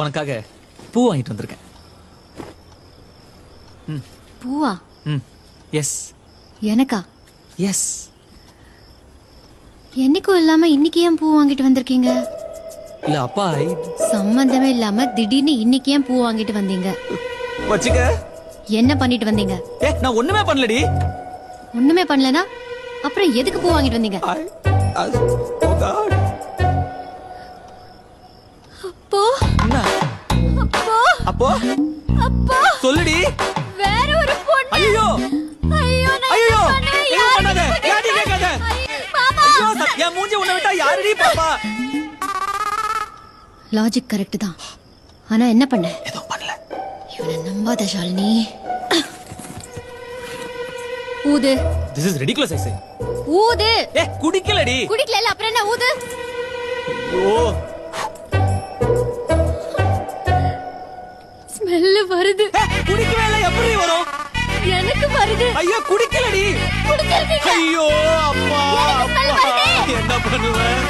உனக்காக பூ வாங்கிட்டு வந்திருக்கேன். பூவா? எஸ். எனக்கா? எஸ். என்னைக்கும் இல்லாம இன்னைக்கு ஏன் பூ வாங்கிட்டு வந்திருக்கீங்க? இல்ல அப்பா சம்பந்தமே இல்லாம திடீர்னு இன்னைக்கு ஏன் பூ வாங்கிட்டு வந்தீங்க? வச்சுக்க. என்ன பண்ணிட்டு வந்தீங்க? நான் ஒண்ணுமே பண்ணலடி. ஒண்ணுமே பண்ணலனா அப்புறம் எதுக்கு பூ வாங்கிட்டு வந்தீங்க? அப்போ அப்போ அப்போ அப்போ சொல்லுடி. வேற ஒரு பொண்ணு. ஐயோ ஐயோ ஐயோ யாரு பண்ணாத. யாடி கேட்காத. பாப்பா என் மூஞ்சி உன்னை விட்டா யாரடி பாப்பா? லாஜிக் கரெக்ட் தான். ஆனா என்ன பண்ண? எதுவும் பண்ணல. இவனை நம்பாத ஷாலினி. ஊது. This is ridiculous I say. ஊது. குடிக்கலடி. குடிக்கல அப்புறம் என்ன ஊது? ஐயோ ஸ்மெல் வருது. குடிக்கவே இல்ல. எப்படி வரும்? எனக்கு வருது. ஐயோ குடிக்கலடி. குடிச்சிருக்கீங்க. ஐயோ அப்பா எனக்கு smell வருது. என்ன பண்ணுவேன்?